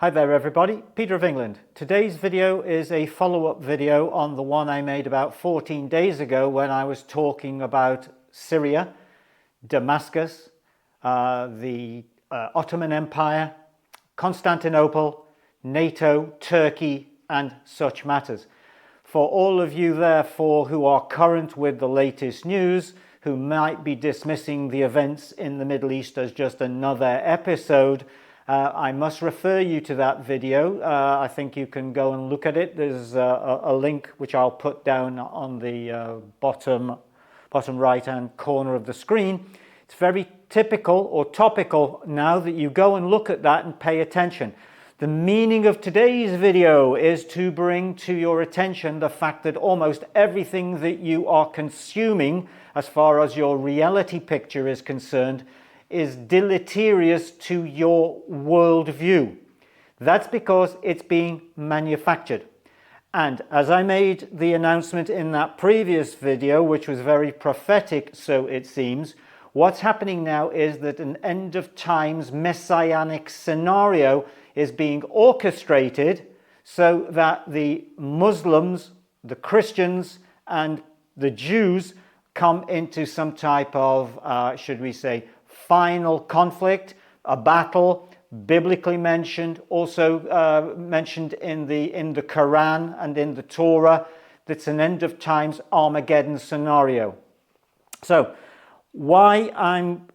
Hi there everybody, Peter of England. Today's video is a follow-up video on the one I made about 14 days ago when I was talking about Syria, Damascus, the Ottoman Empire, Constantinople, NATO, Turkey and such matters. For all of you therefore who are current with the latest news, who might be dismissing the events in the Middle East as just another episode, I must refer you to that video. I think you can go and look at it. There's a link which I'll put down on the bottom right hand corner of the screen. It's very typical or topical now that you go and look at that and pay attention. The meaning of today's video is to bring to your attention the fact that almost everything that you are consuming as far as your reality picture is concerned is deleterious to your worldview. That's because it's being manufactured. And as I made the announcement in that previous video, which was very prophetic, so it seems, what's happening now is that an end of times messianic scenario is being orchestrated so that the Muslims, the Christians, and the Jews come into some type of, should we say, final conflict, a battle, biblically mentioned, also mentioned in the Quran and in the Torah. That's an end of times Armageddon scenario. So why I'm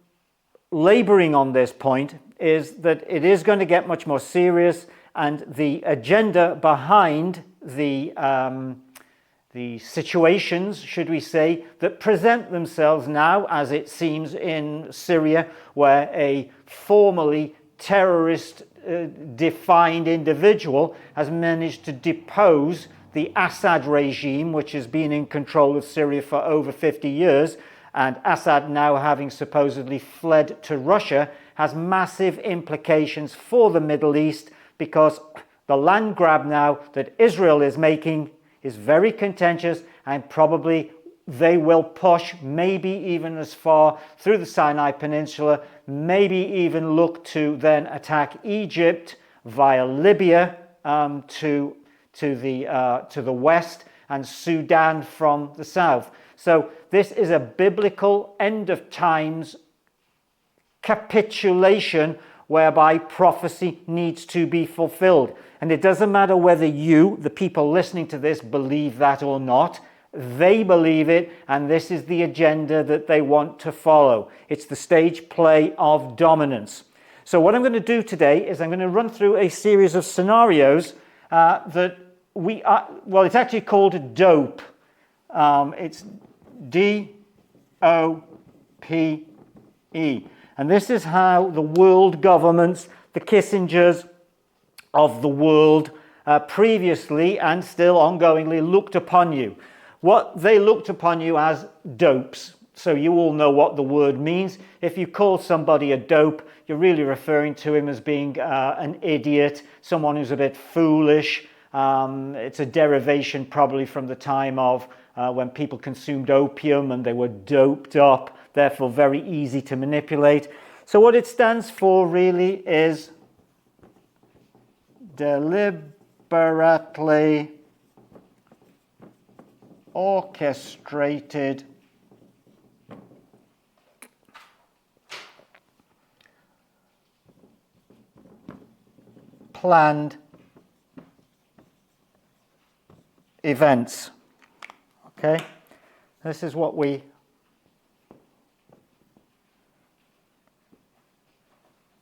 laboring on this point is that it is going to get much more serious, and the agenda behind the situations, should we say, that present themselves now, as it seems in Syria, where a formerly terrorist defined individual has managed to depose the Assad regime, which has been in control of Syria for over 50 years, and Assad now having supposedly fled to Russia, has massive implications for the Middle East, because the land grab now that Israel is making is very contentious, and probably they will push maybe even as far through the Sinai Peninsula, maybe even look to then attack Egypt via Libya to the west, and Sudan from the south. So this is a biblical end of times capitulation whereby prophecy needs to be fulfilled. And it doesn't matter whether you, the people listening to this, believe that or not. They believe it, and this is the agenda that they want to follow. It's the stage play of dominance. So what I'm going to do today is I'm going to run through a series of scenarios that we are, well, it's actually called DOPE. It's D-O-P-E. And this is how the world governments, the Kissingers of the world, previously and still ongoingly looked upon you. What they looked upon you as dopes. So you all know what the word means. If you call somebody a dope, you're really referring to him as being an idiot, someone who's a bit foolish. It's a derivation probably from the time of when people consumed opium and they were doped up, therefore very easy to manipulate. So what it stands for really is deliberately orchestrated planned events. Okay, this is what we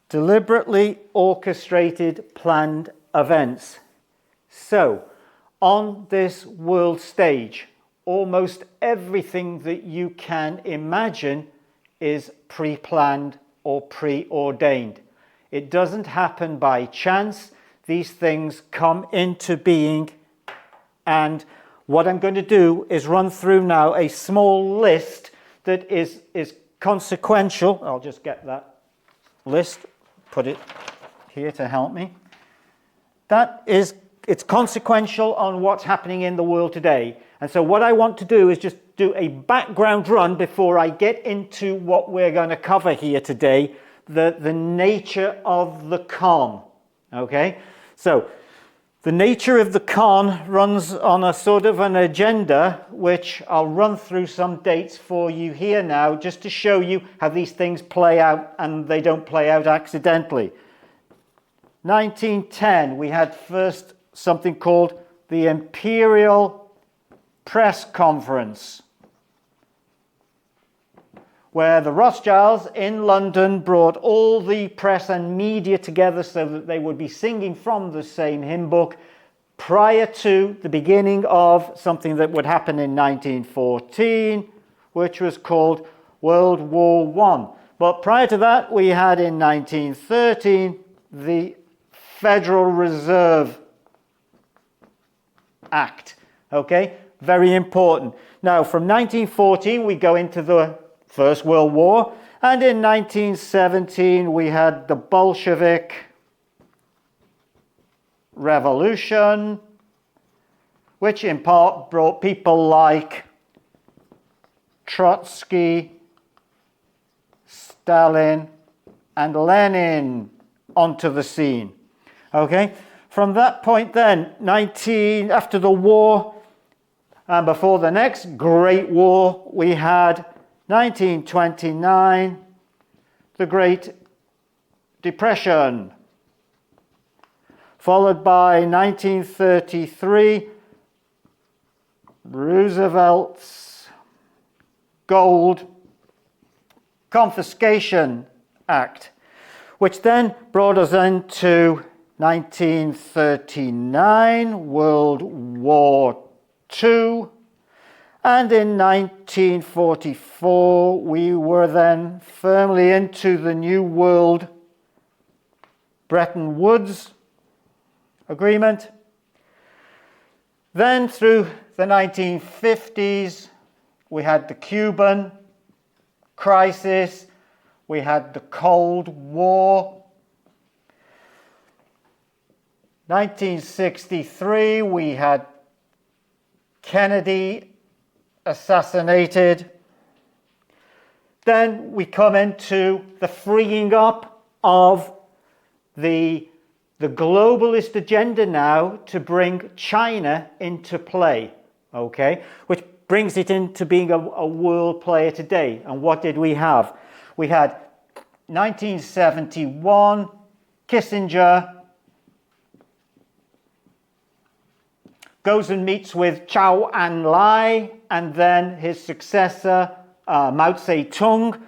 deliberately orchestrated planned events. So on this world stage, almost everything that you can imagine is pre-planned or preordained. It doesn't happen by chance. These things come into being, and what I'm going to do is run through now a small list that is consequential. I'll just get that list, put it here to help me. It's consequential on what's happening in the world today. And so what I want to do is just do a background run before I get into what we're going to cover here today, the nature of the con. Okay? So the nature of the con runs on a sort of an agenda, which I'll run through some dates for you here now, just to show you how these things play out, and they don't play out accidentally. 1910, we had first something called the Imperial Press Conference, where the Rothschilds in London brought all the press and media together so that they would be singing from the same hymn book prior to the beginning of something that would happen in 1914, which was called World War I. But prior to that, we had in 1913 the Federal Reserve Act. Okay, very important. Now, from 1914, we go into the First World War, and in 1917 we had the Bolshevik Revolution, which in part brought people like Trotsky, Stalin, and Lenin onto the scene. Okay, from that point then, after the war and before the next Great War, we had 1929, the Great Depression, followed by 1933, Roosevelt's Gold Confiscation Act, which then brought us into 1939, World War II, and in 1944 we were then firmly into the New World Bretton Woods Agreement. Then through the 1950s we had the Cuban crisis, we had the Cold War. 1963 we had Kennedy assassinated. Then we come into the freeing up of the globalist agenda now to bring China into play, okay, which brings it into being a world player today. And what did we have? We had 1971, Kissinger goes and meets with Zhou Enlai, and then his successor, Mao Zedong,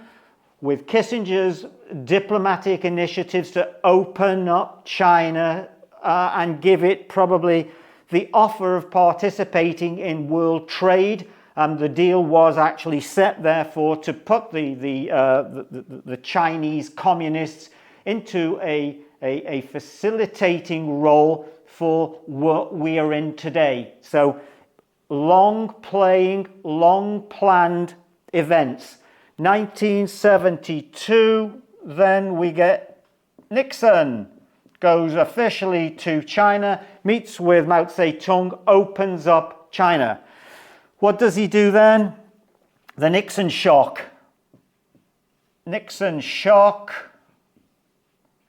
with Kissinger's diplomatic initiatives to open up China and give it probably the offer of participating in world trade. The deal was actually set, therefore, to put the Chinese communists into a facilitating role for what we are in today. So long-playing, long-planned events. 1972, then we get Nixon, goes officially to China, meets with Mao Zedong, opens up China. What does he do then? The Nixon shock. Nixon shock,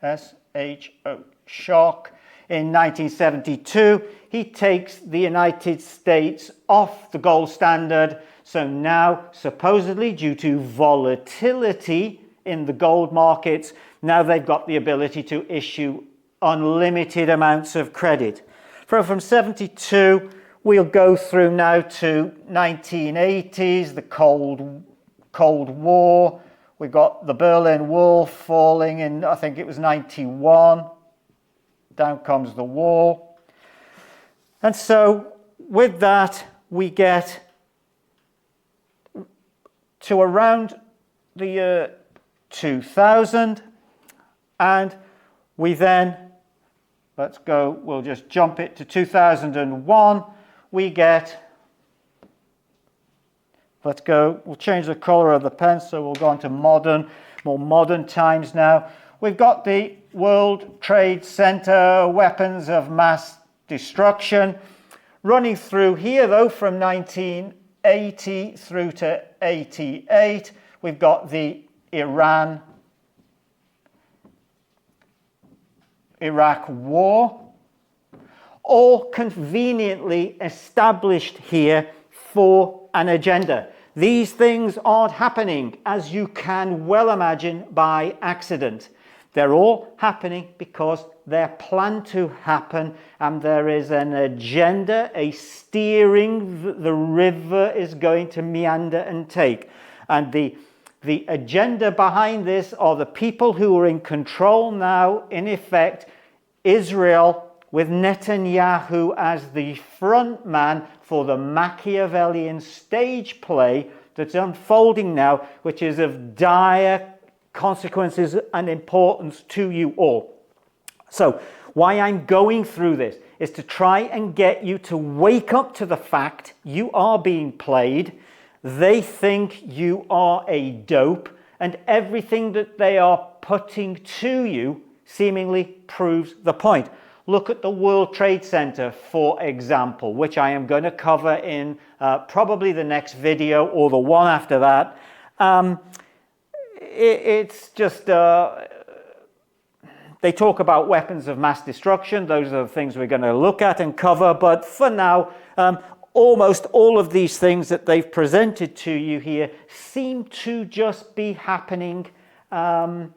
S-H-O, shock. In 1972, he takes the United States off the gold standard. So now, supposedly due to volatility in the gold markets, now they've got the ability to issue unlimited amounts of credit. From 72, we'll go through now to 1980s, the Cold War. We got the Berlin Wall falling in, I think it was 91. Down comes the wall. And so with that, we get to around the year 2000, and we then, let's go, we'll just jump it to 2001. We get, let's go, we'll change the color of the pen, so we'll go on to more modern times now. We've got the World Trade Center weapons of mass destruction. Running through here, though, from 1980 through to 88, we've got the Iran-Iraq war. all conveniently established here for an agenda. These things aren't happening, as you can well imagine, by accident. They're all happening because they're planned to happen, and there is an agenda, a steering the river is going to meander and take. And the agenda behind this are the people who are in control now, in effect, Israel, with Netanyahu as the front man for the Machiavellian stage play that's unfolding now, which is of dire consequences and importance to you all. So why I'm going through this is to try and get you to wake up to the fact you are being played. They think you are a dope, and everything that they are putting to you seemingly proves the point. Look at the World Trade Center, for example, which I am going to cover in probably the next video or the one after that. It's just, they talk about weapons of mass destruction. Those are the things we're going to look at and cover. But for now, almost all of these things that they've presented to you here seem to just be happening by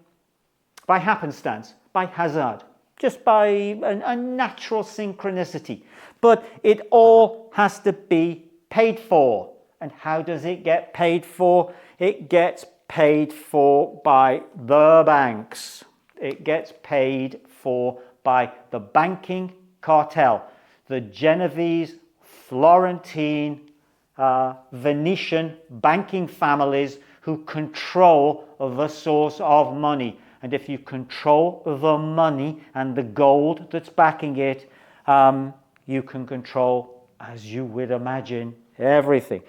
happenstance, by hazard, just by a natural synchronicity. But it all has to be paid for. And how does it get paid for? It gets paid for by the banks. It gets paid for by the banking cartel, the Genovese, Florentine, Venetian banking families who control the source of money. And if you control the money and the gold that's backing it, you can control, as you would imagine, everything.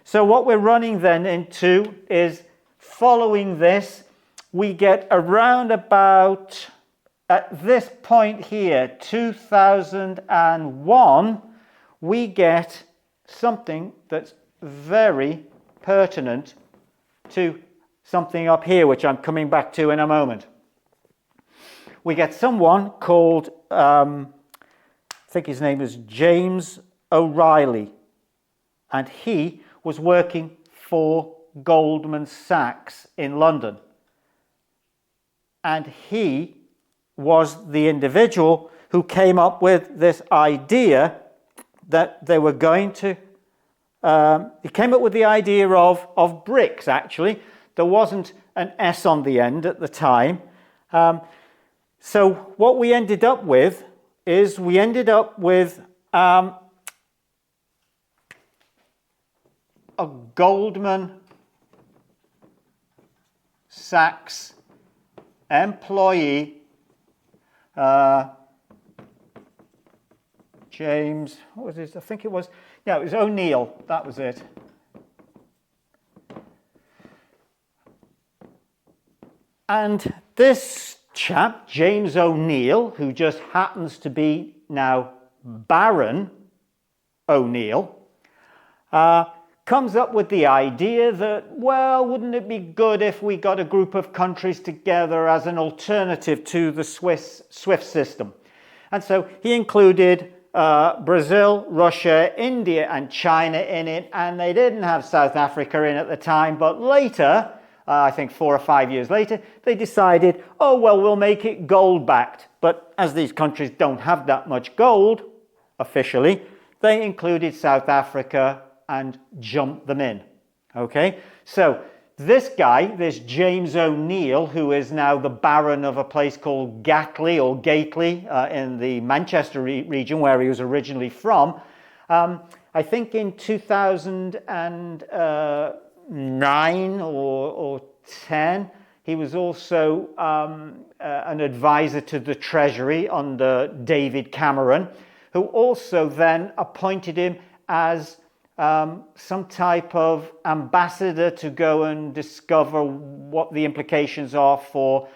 So what we're running then into is, following this, we get around about, at this point here, 2001, we get something that's very pertinent to something up here, which I'm coming back to in a moment. We get someone called, I think his name is James O'Reilly, and he was working for Goldman Sachs in London. And he was the individual who came up with this idea that they were going to, he came up with the idea of BRICS, actually. There wasn't an S on the end at the time. So what we ended up with is we ended up with a Goldman Sachs employee, James, what was his? I think it was, yeah, it was O'Neill, that was it. And this chap, James O'Neill, who just happens to be now Baron O'Neill, comes up with the idea that, well, wouldn't it be good if we got a group of countries together as an alternative to the SWIFT system? And so he included Brazil, Russia, India, and China in it, and they didn't have South Africa in at the time, but later, I think 4 or 5 years later, they decided, oh, well, we'll make it gold-backed. But as these countries don't have that much gold, officially, they included South Africa and jumped them in. Okay, so this guy, this James O'Neill, who is now the Baron of a place called Gatley or Gately in the Manchester region where he was originally from, I think in 2009 or 10, he was also an advisor to the Treasury under David Cameron, who also then appointed him as some type of ambassador to go and discover what the implications are for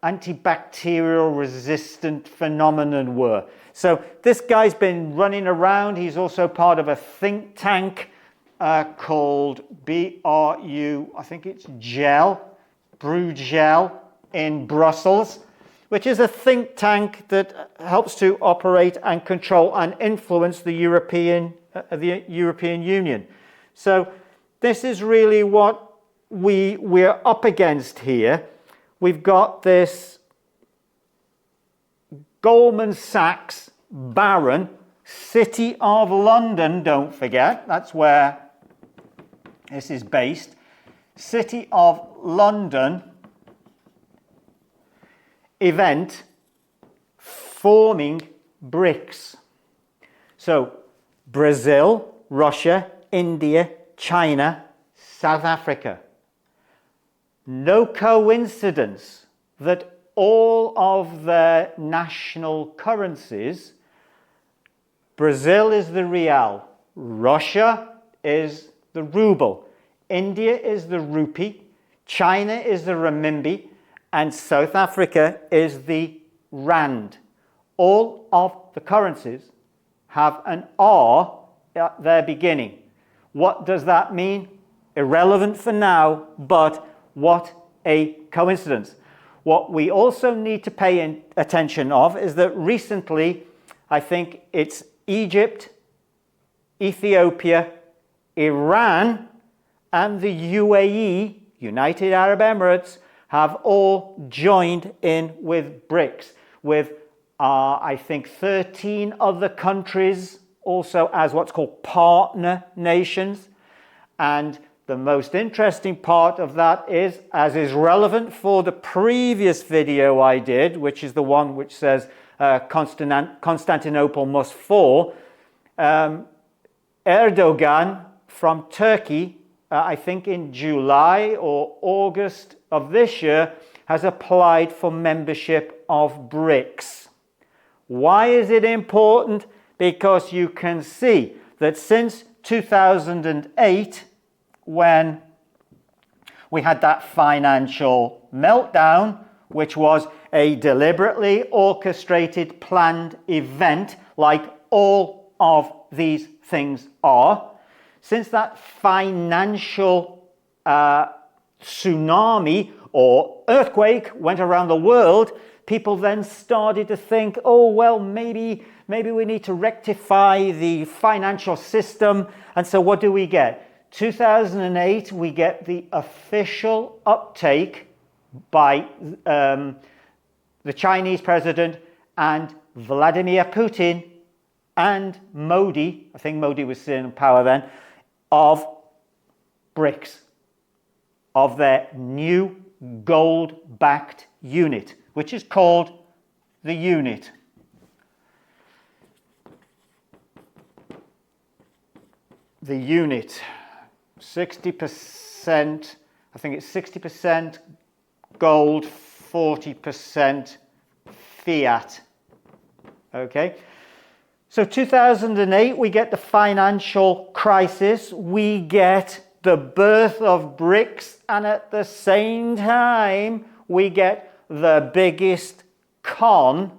antibacterial resistant phenomenon were. So this guy's been running around. He's also part of a think tank called BRU, I think it's Bruegel in Brussels. which is a think tank that helps to operate and control and influence the European Union. So this is really what we're up against here. We've got this Goldman Sachs baron, City of London, don't forget, that's where this is based. City of London event forming BRICS. So Brazil, Russia, India, China, South Africa. No coincidence that all of their national currencies, Brazil is the real, Russia is the ruble, India is the rupee, China is the renminbi, and South Africa is the rand. All of the currencies have an R at their beginning. What does that mean? Irrelevant for now, but what a coincidence. What we also need to pay attention of is that recently, I think it's Egypt, Ethiopia, Iran, and the UAE, United Arab Emirates, have all joined in with BRICS, with I think 13 other countries also as what's called partner nations. And the most interesting part of that is, as is relevant for the previous video I did, which is the one which says Constantinople must fall, Erdogan from Turkey, I think in July or August of this year, has applied for membership of BRICS. Why is it important? Because you can see that since 2008, when we had that financial meltdown, which was a deliberately orchestrated, planned event, like all of these things are, since that financial tsunami or earthquake went around the world, people then started to think, oh, well, maybe we need to rectify the financial system. And so what do we get? 2008, we get the official uptake by the Chinese president and Vladimir Putin and Modi, I think Modi was still in power then, of BRICS, of their new gold-backed unit, which is called the unit. The unit, 60%, I think it's 60% gold, 40% fiat. Okay? So 2008, we get the financial crisis, we get the birth of BRICS, and at the same time, we get the biggest con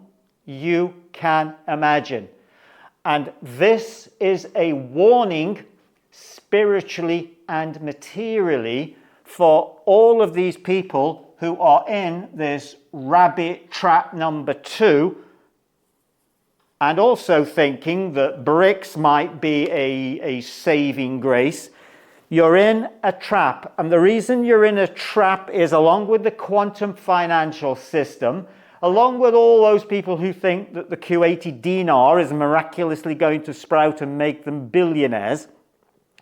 you can imagine. And this is a warning, spiritually and materially, for all of these people who are in this rabbit trap number 2, and also thinking that BRICS might be a saving grace. You're in a trap, and the reason you're in a trap is, along with the quantum financial system, along with all those people who think that the Kuwaiti dinar is miraculously going to sprout and make them billionaires,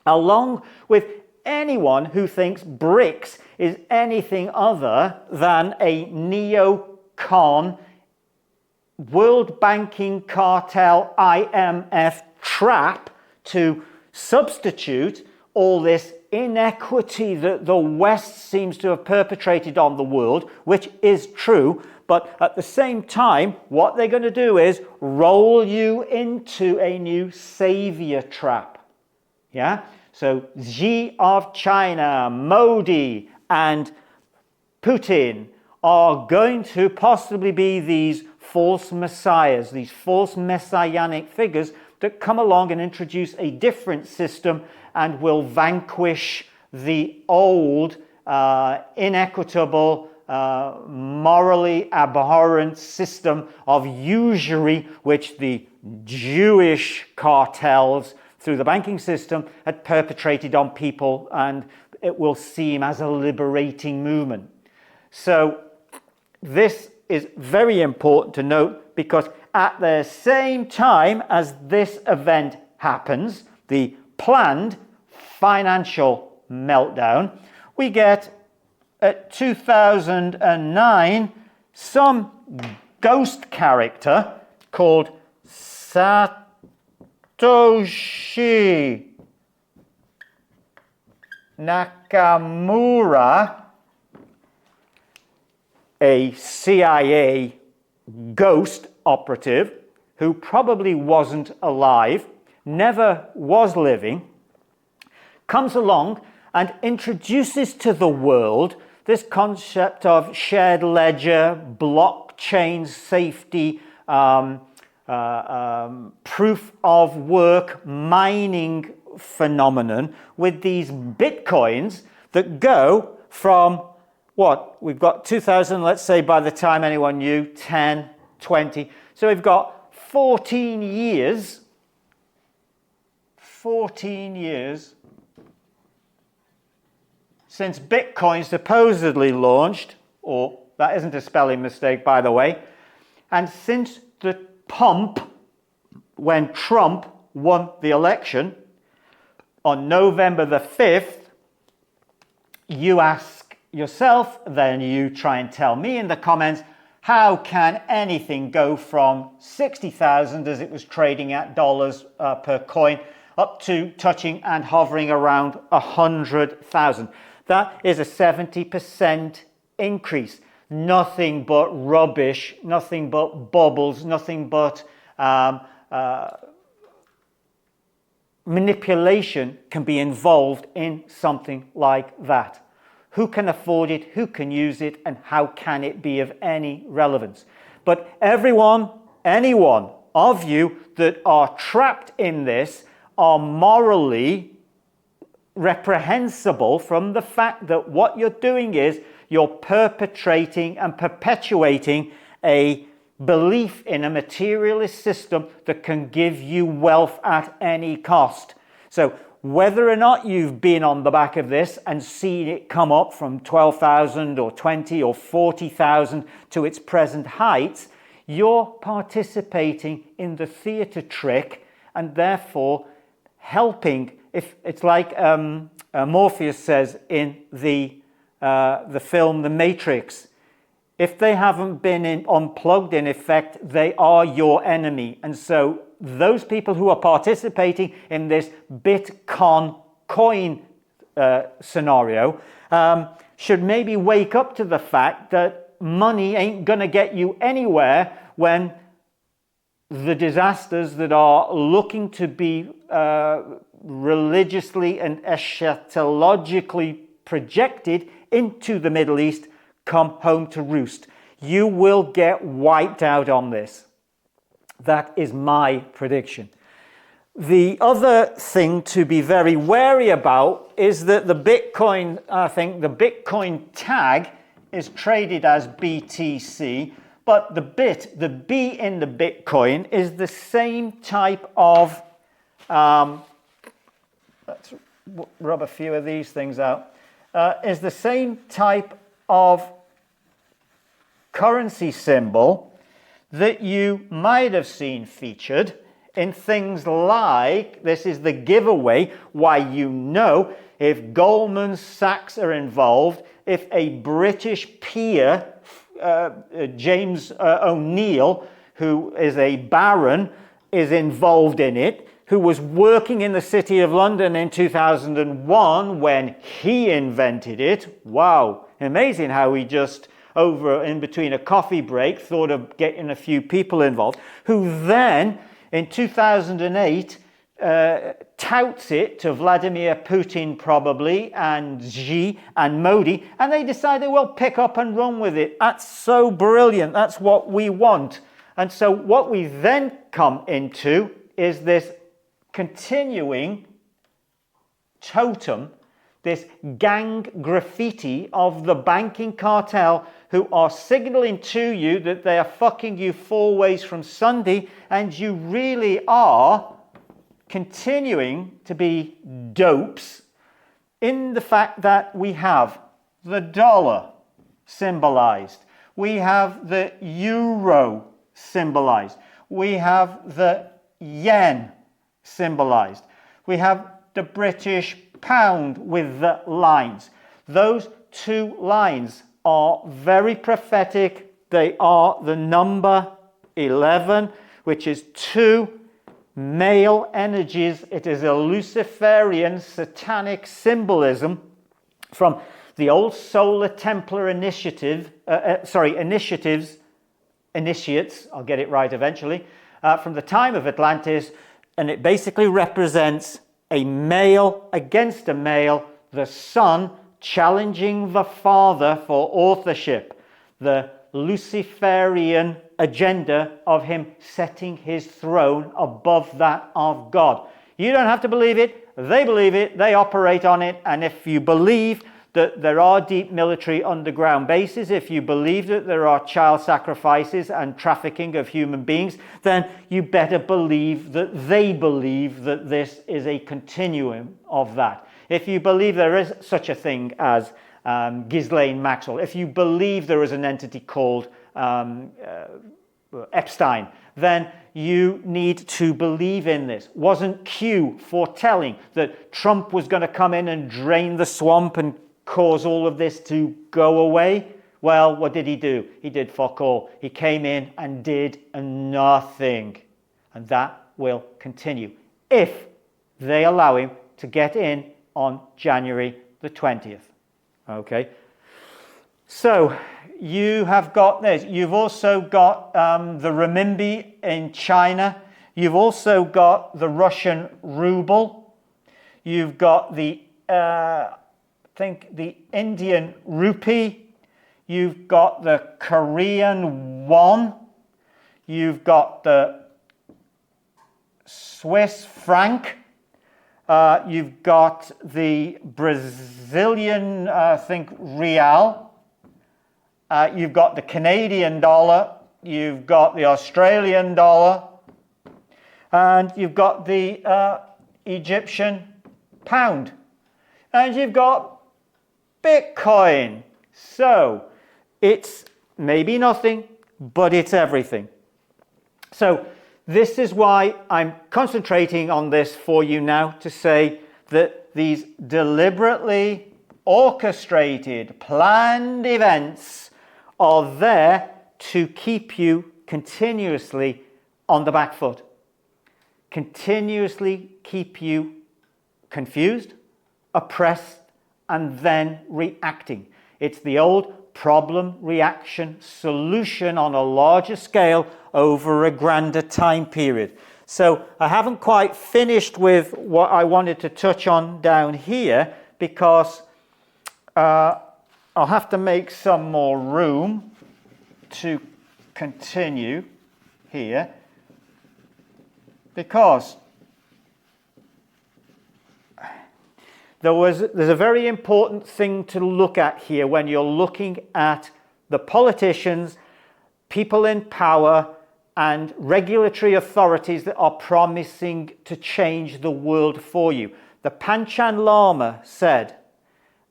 along with anyone who thinks BRICS is anything other than a neocon World Banking Cartel IMF trap to substitute all this inequity that the West seems to have perpetrated on the world, which is true, but at the same time, what they're going to do is roll you into a new savior trap. Yeah? So Xi of China, Modi, and Putin are going to possibly be these false messiahs, these false messianic figures that come along and introduce a different system and will vanquish the old, inequitable morally abhorrent system of usury which the Jewish cartels through the banking system had perpetrated on people, and it will seem as a liberating movement. So this is very important to note, because at the same time as this event happens, the planned financial meltdown, we get at 2009 some ghost character called Satoshi Nakamura, a CIA ghost operative who probably wasn't alive, never was living, comes along and introduces to the world this concept of shared ledger, blockchain safety, proof of work mining phenomenon with these bitcoins that go from what? We've got 2000, let's say by the time anyone knew, 10, 20. So we've got 14 years since Bitcoin supposedly launched, or that isn't a spelling mistake, by the way, and since the pump when Trump won the election on November the 5th, you ask yourself, then you try and tell me in the comments, how can anything go from 60,000 as it was trading at dollars per coin up to touching and hovering around 100,000? That is a 70% increase. Nothing but rubbish, nothing but bubbles, nothing but manipulation can be involved in something like that. Who can afford it, who can use it, and how can it be of any relevance? But everyone, anyone of you that are trapped in this are morally reprehensible from the fact that what you're doing is you're perpetrating and perpetuating a belief in a materialist system that can give you wealth at any cost. So whether or not you've been on the back of this and seen it come up from 12,000 or 20 or 40,000 to its present heights, you're participating in the theatre trick and therefore helping. If it's like Morpheus says in the film The Matrix, if they haven't been unplugged, in effect, they are your enemy. And so those people who are participating in this Bitcoin coin scenario should maybe wake up to the fact that money ain't going to get you anywhere when the disasters that are looking to be religiously and eschatologically projected into the Middle East come home to roost. You will get wiped out on this. That is my prediction. The other thing to be very wary about is that the Bitcoin, I think the Bitcoin tag is traded as BTC, but the B in the Bitcoin is the same type of, let's rub a few of these things out, is the same type of currency symbol that you might have seen featured in things like, this is the giveaway, why you know if Goldman Sachs are involved, if a British peer, James O'Neill, who is a baron, is involved in it, who was working in the City of London in 2001 when he invented it. Wow, amazing how he just over in between a coffee break thought of getting a few people involved, who then in 2008 touts it to Vladimir Putin probably and Xi and Modi, and they decided, well, pick up and run with it. That's so brilliant. That's what we want. And so what we then come into is this continuing totem, this gang graffiti of the banking cartel who are signaling to you that they are fucking you 4 ways from Sunday, and you really are continuing to be dopes in the fact that we have the dollar symbolized, we have the euro symbolized, we have the yen symbolized, we have the British pound with the lines. Those 2 lines are very prophetic. They are the number 11, which is 2 male energies. It is a Luciferian satanic symbolism from the old Solar Templar initiatives, initiates, I'll get it right eventually, from the time of Atlantis, and it basically represents a male against a male, the son challenging the father for authorship, the Luciferian agenda of him setting his throne above that of God. You don't have to believe it, they operate on it, and if you believe that there are deep military underground bases, if you believe that there are child sacrifices and trafficking of human beings, then you better believe that they believe that this is a continuum of that. If you believe there is such a thing as Ghislaine Maxwell, if you believe there is an entity called Epstein, then you need to believe in this. Wasn't Q foretelling that Trump was going to come in and drain the swamp and cause all of this to go away? Well, what did he do? He did fuck all. He came in and did nothing. And that will continue if they allow him to get in on January the 20th. Okay. So you have got this. You've also got the renminbi in China. You've also got the Russian ruble. You've got the the Indian rupee. You've got the Korean won. You've got the Swiss franc. You've got the Brazilian, real. You've got the Canadian dollar. You've got the Australian dollar. And you've got the Egyptian pound. And you've got Bitcoin. So it's maybe nothing, but it's everything. So this is why I'm concentrating on this for you now, to say that these deliberately orchestrated, planned events are there to keep you continuously on the back foot, continuously keep you confused, oppressed, and then reacting. It's the old problem, reaction, solution on a larger scale over a grander time period. So I haven't quite finished with what I wanted to touch on down here, because I'll have to make some more room to continue here, because there's a very important thing to look at here when you're looking at the politicians, people in power, and regulatory authorities that are promising to change the world for you. The Panchen Lama said,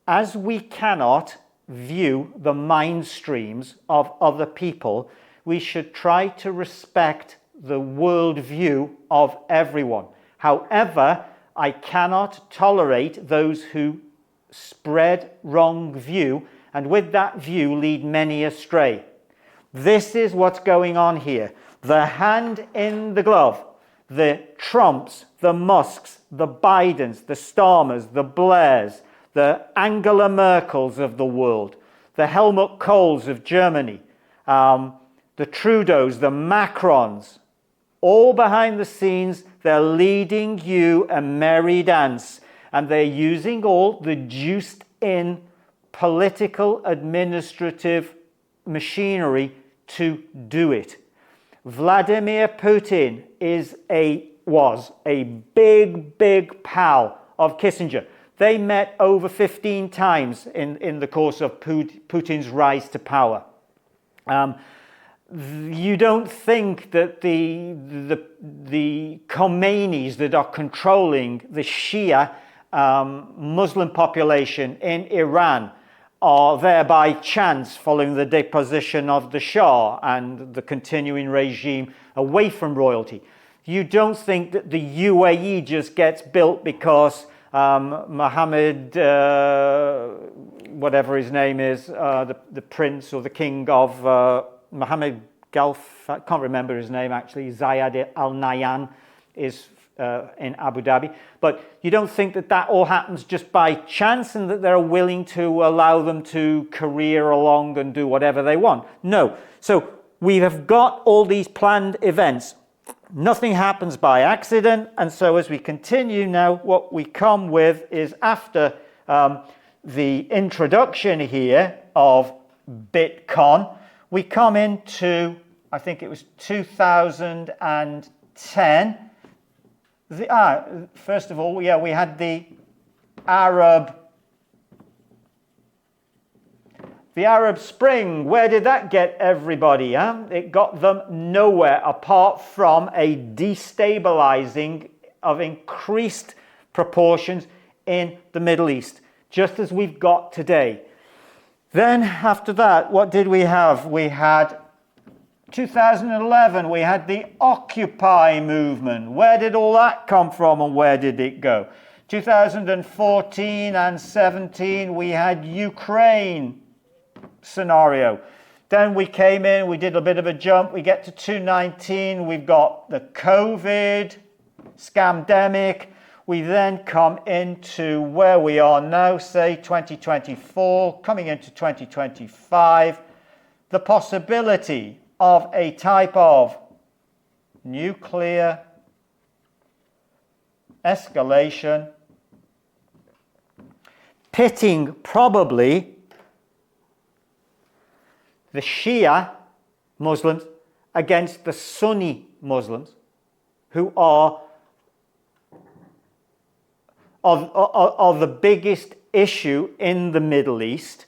as we cannot view the mind streams of other people, we should try to respect the world view of everyone. However, I cannot tolerate those who spread wrong view, and with that view lead many astray. This is what's going on here. The hand in the glove. The Trumps, the Musks, the Bidens, the Starmers, the Blairs, the Angela Merkels of the world, the Helmut Kohls of Germany, the Trudeaus, the Macrons, all behind the scenes, they're leading you a merry dance, and they're using all the juiced in political administrative machinery to do it. Vladimir Putin was a big pal of Kissinger. They met over 15 times in the course of Putin's rise to power. You don't think that the Khomeinis that are controlling the Shia Muslim population in Iran are there by chance following the deposition of the Shah and the continuing regime away from royalty. You don't think that the UAE just gets built because Mohammed, whatever his name is, the prince or the king of Mohammed I can't remember his name actually, Zayed Al Nahyan is in Abu Dhabi. But you don't think that that all happens just by chance and that they're willing to allow them to career along and do whatever they want. No. So we have got all these planned events. Nothing happens by accident. And so as we continue now, what we come with is after the introduction here of BITCONNED, we come into, I think it was 2010. First of all, yeah, we had the Arab Spring. Where did that get everybody? It got them nowhere apart from a destabilizing of increased proportions in the Middle East, just as we've got today. Then after that, what did we have? We had 2011, we had the Occupy movement. Where did all that come from and where did it go? 2014 and 17, we had Ukraine scenario. Then we came in, we did a bit of a jump. We get to 2019, we've got the COVID, scam-demic. We then come into where we are now, say 2024, coming into 2025, the possibility of a type of nuclear escalation, pitting probably the Shia Muslims against the Sunni Muslims, who are the biggest issue in the Middle East.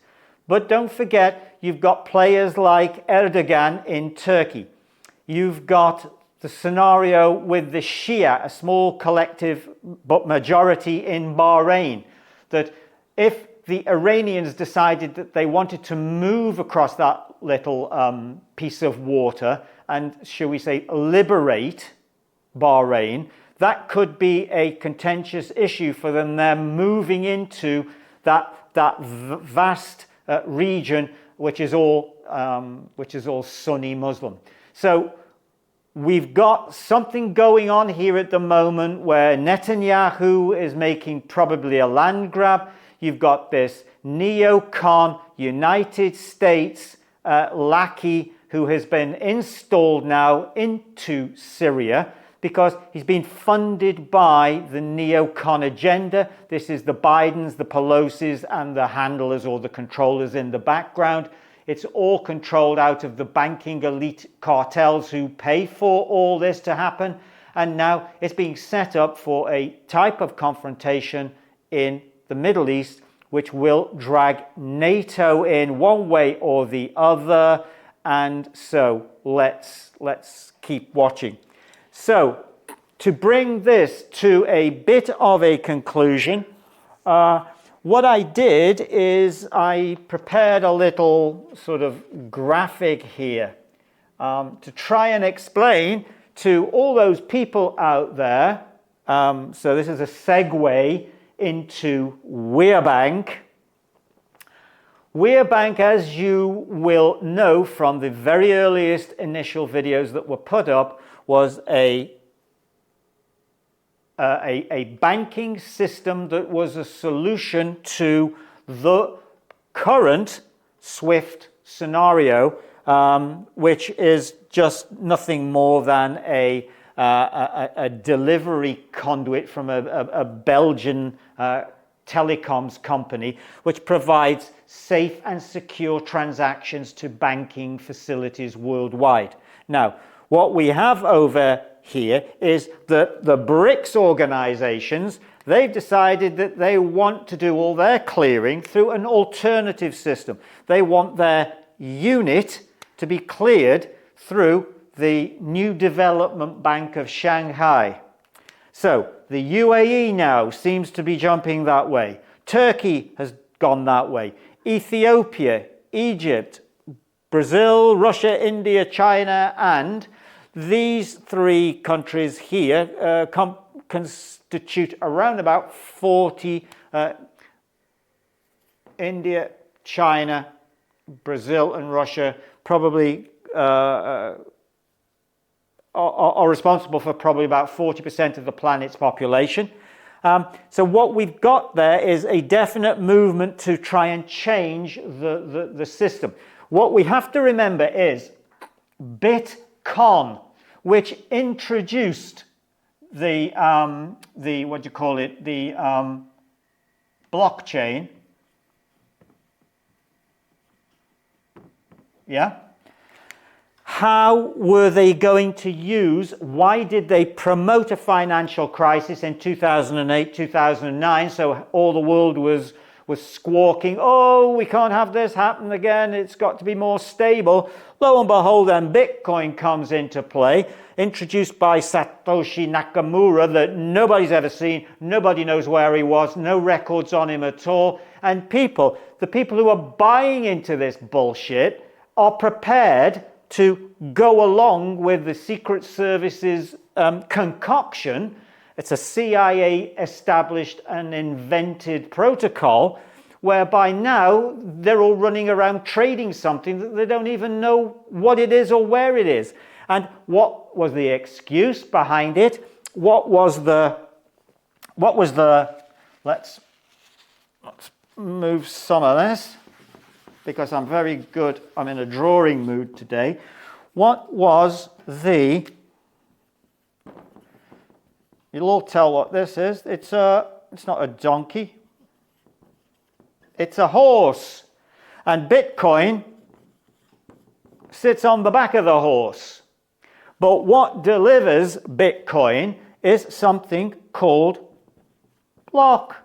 But don't forget, you've got players like Erdogan in Turkey. You've got the scenario with the Shia, a small collective but majority in Bahrain, that if the Iranians decided that they wanted to move across that little piece of water and, shall we say, liberate Bahrain, that could be a contentious issue for them. They're moving into that vast region, which is all Sunni Muslim. So we've got something going on here at the moment where Netanyahu is making probably a land grab. You've got this neocon United States lackey who has been installed now into Syria, because he's been funded by the neocon agenda. This is the Bidens, the Pelosi's, and the handlers or the controllers in the background. It's all controlled out of the banking elite cartels who pay for all this to happen. And now it's being set up for a type of confrontation in the Middle East, which will drag NATO in one way or the other. And so let's keep watching. So, to bring this to a bit of a conclusion, what I did is I prepared a little sort of graphic here to try and explain to all those people out there. So this is a segue into WearBank. WearBank, as you will know from the very earliest initial videos that were put up, was a banking system that was a solution to the current SWIFT scenario, which is just nothing more than a delivery conduit from a Belgian telecoms company, which provides safe and secure transactions to banking facilities worldwide. Now, what we have over here is that the BRICS organizations, they've decided that they want to do all their clearing through an alternative system. They want their unit to be cleared through the New Development Bank of Shanghai. So the UAE now seems to be jumping that way. Turkey has gone that way. Ethiopia, Egypt, Brazil, Russia, India, China, and these three countries here constitute around about 40, India, China, Brazil and Russia probably are responsible for probably about 40% of the planet's population. So what we've got there is a definite movement to try and change the system. What we have to remember is BITCONNED, which introduced the what do you call it, the blockchain. Yeah. How were they going to use, why did they promote a financial crisis in 2008, 2009, so all the world was squawking, oh, we can't have this happen again, it's got to be more stable. Lo and behold, then Bitcoin comes into play, introduced by Satoshi Nakamura, that nobody's ever seen, nobody knows where he was, no records on him at all, and the people who are buying into this bullshit are prepared to go along with the Secret Service's concoction. It's a CIA established and invented protocol whereby now they're all running around trading something that they don't even know what it is or where it is. And what was the excuse behind it? Let's move some of this, because I'm very good, I'm in a drawing mood today. What was the, you'll all tell what this is. It's not a donkey, it's a horse. And Bitcoin sits on the back of the horse. But what delivers Bitcoin is something called blockchain.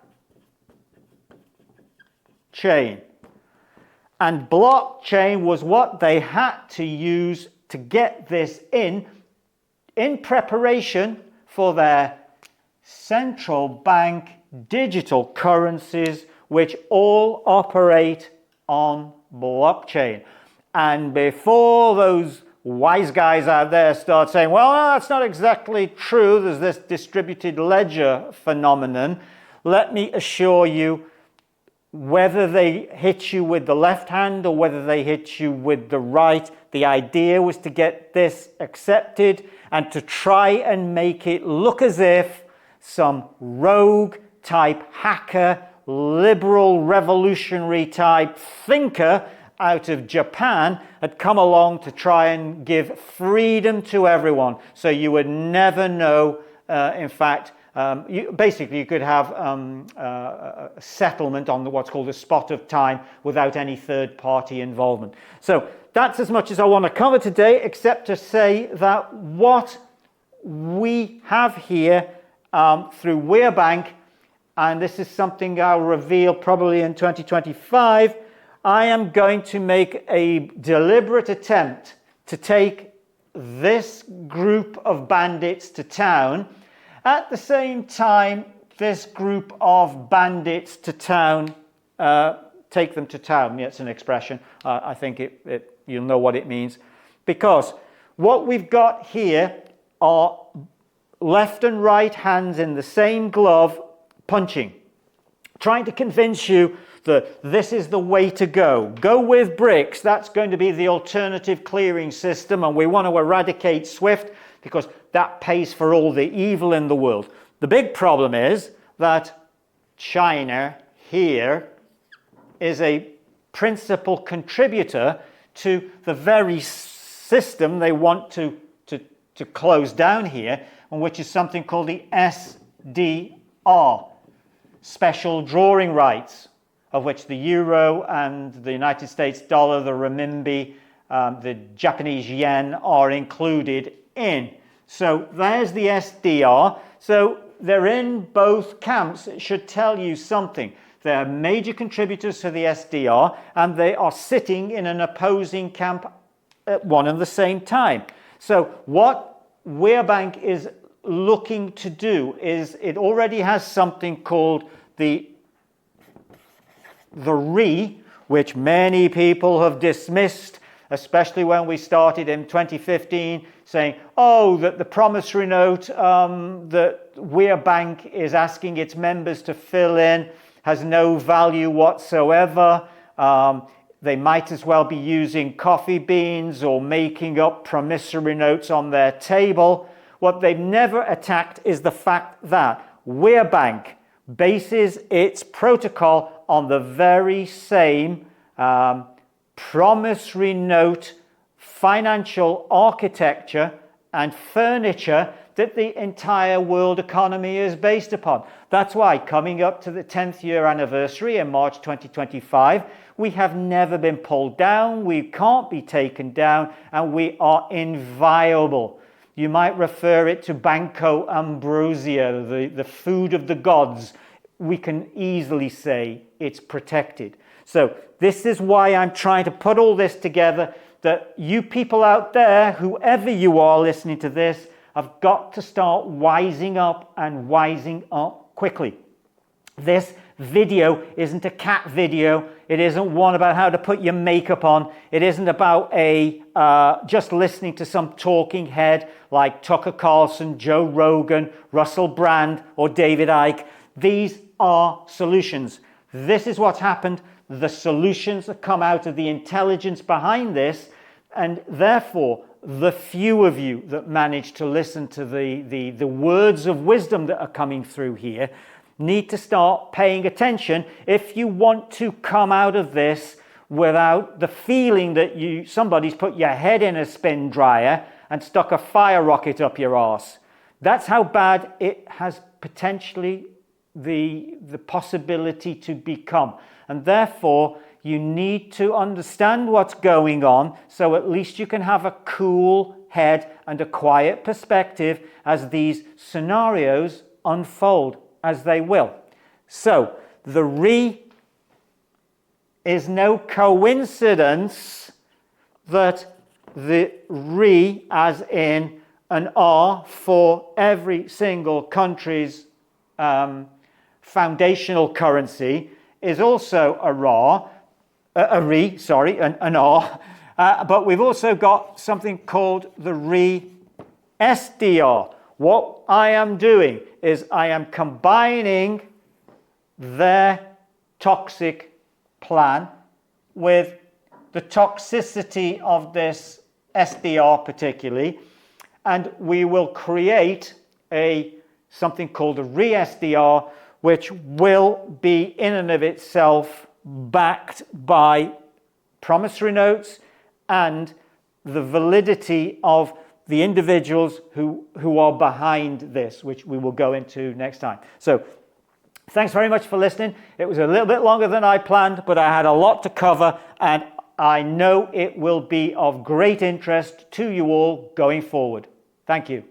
And blockchain was what they had to use to get this in preparation for their central bank digital currencies, which all operate on blockchain. And before those wise guys out there start saying, well, that's not exactly true, there's this distributed ledger phenomenon, let me assure you, whether they hit you with the left hand or whether they hit you with the right, the idea was to get this accepted and to try and make it look as if some rogue type hacker, liberal revolutionary type thinker out of Japan had come along to try and give freedom to everyone. So you would never know, in fact, you could have a settlement on what's called a spot of time without any third-party involvement. So that's as much as I want to cover today, except to say that what we have here through WearBank, and this is something I'll reveal probably in 2025, I am going to make a deliberate attempt to take this group of bandits to town. At the same time, this group of bandits to town, take them to town. Yeah, it's an expression. I think you'll know what it means. Because what we've got here are left and right hands in the same glove punching, trying to convince you that this is the way to go. Go with BRICS. That's going to be the alternative clearing system, and we want to eradicate SWIFT because that pays for all the evil in the world. The big problem is that China here is a principal contributor to the very system they want to close down here, and which is something called the SDR, special drawing rights, of which the euro and the United States dollar, the renminbi, the Japanese yen are included in. So there's the SDR. So they're in both camps. It should tell you something. They're major contributors to the SDR, and they are sitting in an opposing camp at one and the same time. So what WearBank is looking to do is it already has something called the RE, which many people have dismissed, especially when we started in 2015, saying, oh, that the promissory note that WearBank is asking its members to fill in has no value whatsoever. They might as well be using coffee beans or making up promissory notes on their table. What they've never attacked is the fact that WearBank bases its protocol on the very same promissory note financial architecture and furniture that the entire world economy is based upon. That's why coming up to the 10th year anniversary in March 2025, we have never been pulled down, we can't be taken down, and we are inviolable. You might refer it to Banco Ambrosia, the food of the gods. We can easily say it's protected. So this is why I'm trying to put all this together, that you people out there, whoever you are listening to this, have got to start wising up and wising up quickly. This video isn't a cat video. It isn't one about how to put your makeup on. It isn't about just listening to some talking head like Tucker Carlson, Joe Rogan, Russell Brand, or David Icke. These are solutions. This is what's happened. The solutions that come out of the intelligence behind this, and therefore the few of you that manage to listen to the words of wisdom that are coming through here need to start paying attention if you want to come out of this without the feeling that somebody's put your head in a spin dryer and stuck a fire rocket up your arse. That's how bad it has potentially the possibility to become. And therefore, you need to understand what's going on so at least you can have a cool head and a quiet perspective as these scenarios unfold, as they will. So, the RE is no coincidence that the RE, as in an R for every single country's foundational currency, is also an R, but we've also got something called the RE-SDR. What I am doing is I am combining their toxic plan with the toxicity of this SDR particularly, and we will create something called a RE-SDR, which will be in and of itself backed by promissory notes and the validity of the individuals who are behind this, which we will go into next time. So thanks very much for listening. It was a little bit longer than I planned, but I had a lot to cover, and I know it will be of great interest to you all going forward. Thank you.